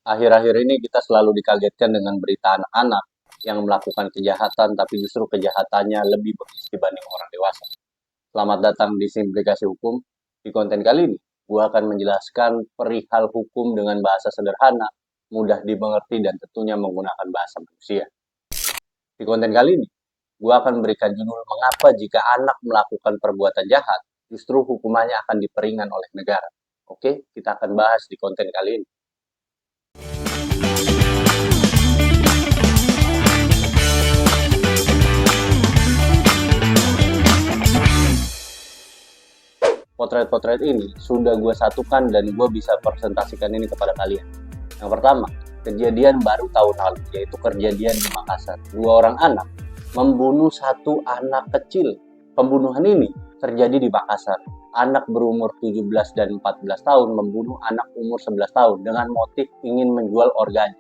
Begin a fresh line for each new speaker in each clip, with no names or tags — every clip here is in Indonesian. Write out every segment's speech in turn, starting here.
Akhir-akhir ini kita selalu dikagetkan dengan berita anak-anak yang melakukan kejahatan, tapi justru kejahatannya lebih bengis dibanding orang dewasa. Selamat datang di Simplikasi Hukum. Di konten kali ini, gue akan menjelaskan perihal hukum dengan bahasa sederhana, mudah dimengerti, dan tentunya menggunakan bahasa manusia. Di konten kali ini, gue akan memberikan judul mengapa jika anak melakukan perbuatan jahat, justru hukumannya akan diperingan oleh negara. Oke, kita akan bahas di konten kali ini. Potret-potret ini sudah gue satukan dan gue bisa presentasikan ini kepada kalian. Yang pertama, kejadian baru tahun lalu, yaitu kejadian di Makassar. Dua orang anak membunuh satu anak kecil. Pembunuhan ini terjadi di Makassar. Anak berumur 17 dan 14 tahun membunuh anak umur 11 tahun dengan motif ingin menjual organnya.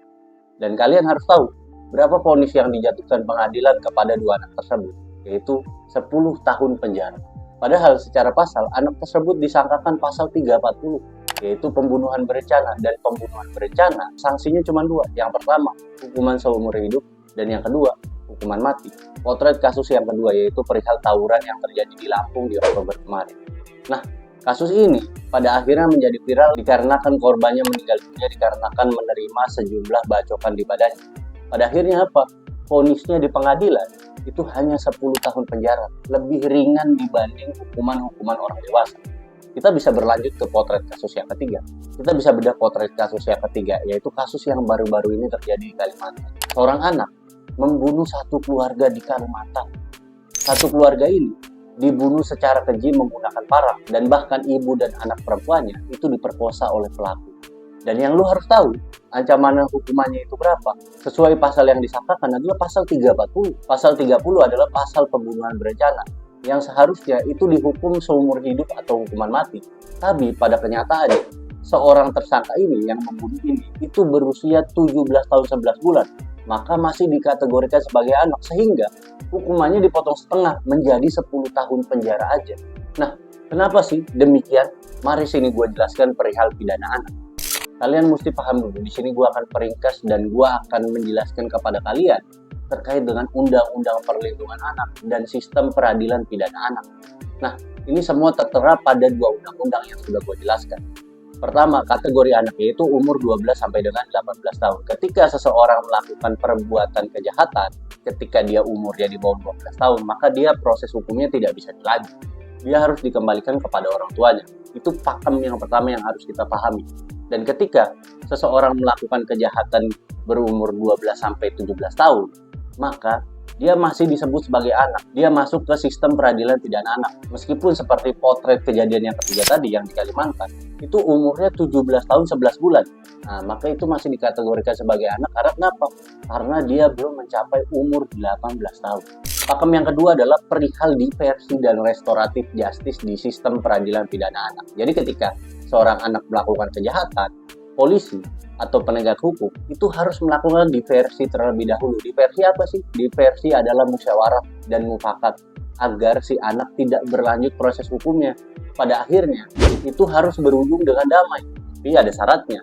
Dan kalian harus tahu, berapa vonis yang dijatuhkan pengadilan kepada dua anak tersebut, yaitu 10 tahun penjara. Padahal secara pasal, anak tersebut disangkakan pasal 340, yaitu pembunuhan berencana. Dan pembunuhan berencana, sanksinya cuma dua. Yang pertama, hukuman seumur hidup, dan yang kedua, hukuman mati. Potret kasus yang kedua, yaitu perihal tawuran yang terjadi di Lampung di Oktober kemarin. Nah, kasus ini pada akhirnya menjadi viral dikarenakan korbannya meninggal dunia dikarenakan menerima sejumlah bacokan di badannya. Pada akhirnya apa? Vonisnya di pengadilan itu hanya 10 tahun penjara, lebih ringan dibanding hukuman-hukuman orang dewasa. Kita bisa berlanjut ke potret kasus yang ketiga. Kita bisa bedah potret kasus yang ketiga, yaitu kasus yang baru-baru ini terjadi di Kalimantan. Seorang anak membunuh satu keluarga di Kalimantan. Satu keluarga ini dibunuh secara keji menggunakan parang, dan bahkan ibu dan anak perempuannya itu diperkosa oleh pelaku. Dan yang lu harus tahu, ancaman hukumannya itu berapa? Sesuai pasal yang disangkakan adalah pasal 340. Pasal 30 adalah pasal pembunuhan berencana, yang seharusnya itu dihukum seumur hidup atau hukuman mati. Tapi pada kenyataannya, seorang tersangka ini yang membunuh ini itu berusia 17 tahun 11 bulan, maka masih dikategorikan sebagai anak, sehingga hukumannya dipotong setengah menjadi 10 tahun penjara aja. Nah, kenapa sih demikian? Mari sini gue jelaskan perihal pidana anak. Kalian mesti paham dulu, di sini gue akan peringkas dan gue akan menjelaskan kepada kalian terkait dengan Undang-Undang Perlindungan Anak dan Sistem Peradilan Pidana Anak. Nah, ini semua tertera pada dua undang-undang yang sudah gue jelaskan. Pertama, kategori anak yaitu umur 12 sampai dengan 18 tahun. Ketika seseorang melakukan perbuatan kejahatan, ketika dia umurnya di bawah 12 tahun, maka dia proses hukumnya tidak bisa dilanjut. Dia harus dikembalikan kepada orang tuanya. Itu pakem yang pertama yang harus kita pahami. Dan ketika seseorang melakukan kejahatan berumur 12 sampai 17 tahun, maka dia masih disebut sebagai anak. Dia masuk ke sistem peradilan pidana anak. Meskipun seperti potret kejadian yang ketiga tadi yang di Kalimantan, itu umurnya 17 tahun 11 bulan. Nah, maka itu masih dikategorikan sebagai anak karena kenapa? Karena dia belum mencapai umur 18 tahun. Pakem yang kedua adalah perihal diversi dan restoratif justice di sistem peradilan pidana anak. Jadi ketika seorang anak melakukan kejahatan, polisi atau penegak hukum itu harus melakukan diversi terlebih dahulu. Diversi apa sih? Diversi adalah musyawarah dan mufakat agar si anak tidak berlanjut proses hukumnya. Pada akhirnya itu harus berujung dengan damai. Tapi ada syaratnya.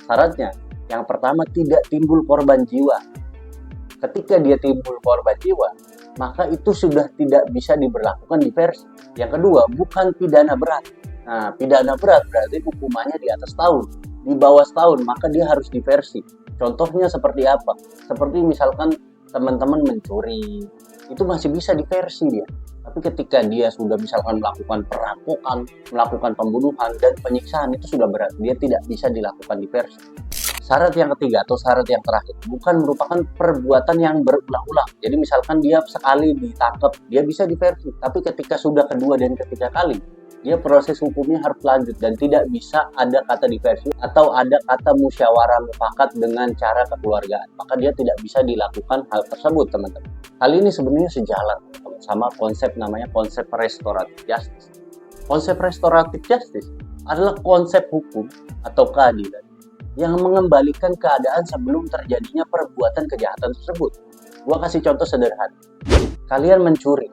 Syaratnya yang pertama, tidak timbul korban jiwa. Ketika dia timbul korban jiwa, maka itu sudah tidak bisa diberlakukan diversi. Yang kedua, bukan pidana berat. Nah, pidana berat berarti hukumannya di atas tahun. Di bawah setahun, maka dia harus diversi. Contohnya seperti apa? Seperti misalkan teman-teman mencuri, itu masih bisa diversi dia. Tapi ketika dia sudah misalkan melakukan perampokan, melakukan pembunuhan, dan penyiksaan, itu sudah berat. Dia tidak bisa dilakukan diversi. Syarat yang ketiga atau syarat yang terakhir, bukan merupakan perbuatan yang berulang-ulang. Jadi misalkan dia sekali ditangkap, dia bisa diversi. Tapi ketika sudah kedua dan ketiga kali, dia proses hukumnya harus lanjut dan tidak bisa ada kata diversi atau ada kata musyawarah mufakat dengan cara kekeluargaan. Maka dia tidak bisa dilakukan hal tersebut, teman-teman. Hal ini sebenarnya sejalan sama konsep namanya konsep restoratif justice. Konsep restoratif justice adalah konsep hukum atau keadilan yang mengembalikan keadaan sebelum terjadinya perbuatan kejahatan tersebut. Gua kasih contoh sederhana. Kalian mencuri.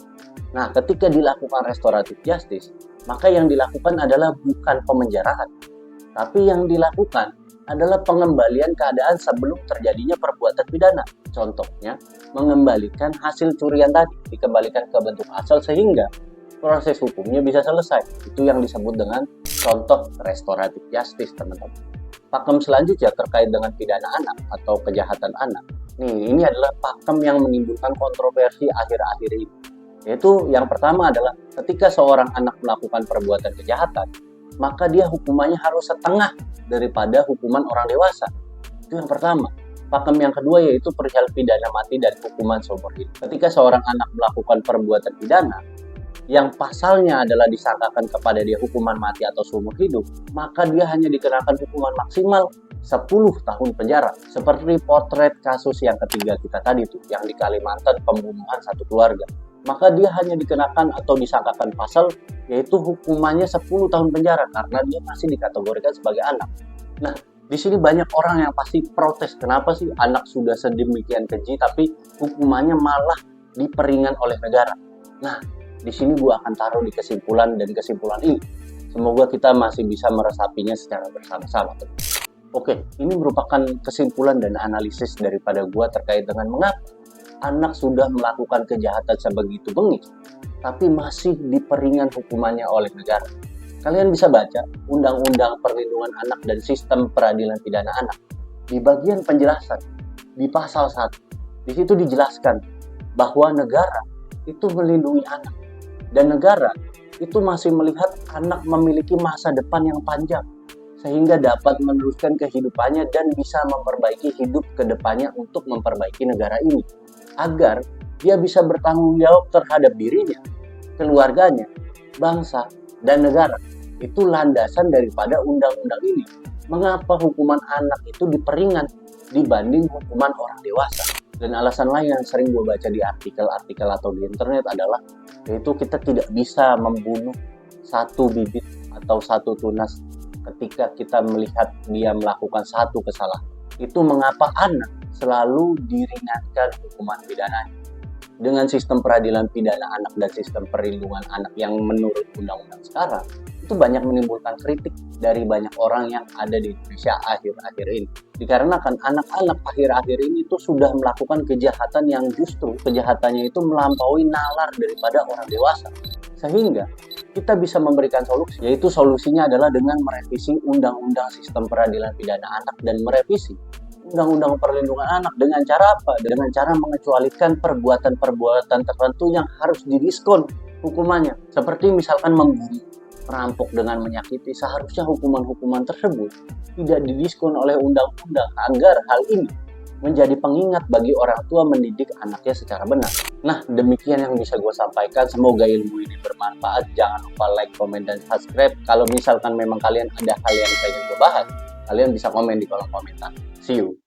Nah, ketika dilakukan restoratif justice, maka yang dilakukan adalah bukan pemenjaraan, tapi yang dilakukan adalah pengembalian keadaan sebelum terjadinya perbuatan pidana. Contohnya, mengembalikan hasil curian tadi, dikembalikan ke bentuk asal sehingga proses hukumnya bisa selesai. Itu yang disebut dengan contoh restoratif justice, teman-teman. Pakem selanjutnya terkait dengan pidana anak atau kejahatan anak. Ini adalah pakem yang menimbulkan kontroversi akhir-akhir ini. Yaitu yang pertama adalah ketika seorang anak melakukan perbuatan kejahatan, maka dia hukumannya harus setengah daripada hukuman orang dewasa. Itu yang pertama. Pakem yang kedua yaitu perihal pidana mati dan hukuman seumur hidup. Ketika seorang anak melakukan perbuatan pidana yang pasalnya adalah disangkakan kepada dia hukuman mati atau seumur hidup, maka dia hanya dikenakan hukuman maksimal 10 tahun penjara. Seperti potret kasus yang ketiga kita tadi tuh, yang di Kalimantan pembunuhan satu keluarga. Maka dia hanya dikenakan atau disangkakan pasal yaitu hukumannya 10 tahun penjara karena dia masih dikategorikan sebagai anak. Nah, di sini banyak orang yang pasti protes, kenapa sih anak sudah sedemikian keji tapi hukumannya malah diperingan oleh negara. Nah, di sini gue akan taruh di kesimpulan dan kesimpulan ini. Semoga kita masih bisa meresapinya secara bersama-sama. Oke, ini merupakan kesimpulan dan analisis daripada gue terkait dengan mengapa anak sudah melakukan kejahatan sebegitu bengis, tapi masih diperingan hukumannya oleh negara. Kalian bisa baca Undang-Undang Perlindungan Anak dan Sistem Peradilan Pidana Anak. Di bagian penjelasan, di pasal 1, di situ dijelaskan bahwa negara itu melindungi anak. Dan negara itu masih melihat anak memiliki masa depan yang panjang, sehingga dapat meneruskan kehidupannya dan bisa memperbaiki hidup ke depannya untuk memperbaiki negara ini. Agar dia bisa bertanggung jawab terhadap dirinya, keluarganya, bangsa, dan negara. Itu landasan daripada undang-undang ini. Mengapa hukuman anak itu diperingan dibanding hukuman orang dewasa? Dan alasan lain yang sering gue baca di artikel-artikel atau di internet adalah yaitu kita tidak bisa membunuh satu bibit atau satu tunas ketika kita melihat dia melakukan satu kesalahan. Itu mengapa anak selalu diringankan hukuman pidananya. Dengan sistem peradilan pidana anak dan sistem perlindungan anak yang menurut undang-undang sekarang, itu banyak menimbulkan kritik dari banyak orang yang ada di Indonesia akhir-akhir ini. Dikarenakan anak-anak akhir-akhir ini itu sudah melakukan kejahatan yang justru kejahatannya itu melampaui nalar daripada orang dewasa. Sehingga kita bisa memberikan solusi, yaitu solusinya adalah dengan merevisi Undang-Undang Sistem Peradilan Pidana Anak dan merevisi Undang-Undang Perlindungan Anak dengan cara apa? Dengan cara mengecualikan perbuatan-perbuatan tertentu yang harus didiskon hukumannya. Seperti misalkan membunuh, merampok dengan menyakiti, seharusnya hukuman-hukuman tersebut tidak didiskon oleh undang-undang agar hal ini menjadi pengingat bagi orang tua mendidik anaknya secara benar. Nah, demikian yang bisa gue sampaikan. Semoga ilmu ini bermanfaat. Jangan lupa like, komen, dan subscribe. Kalau misalkan memang kalian ada hal yang pengen gue bahas, kalian bisa komen di kolom komentar. See you.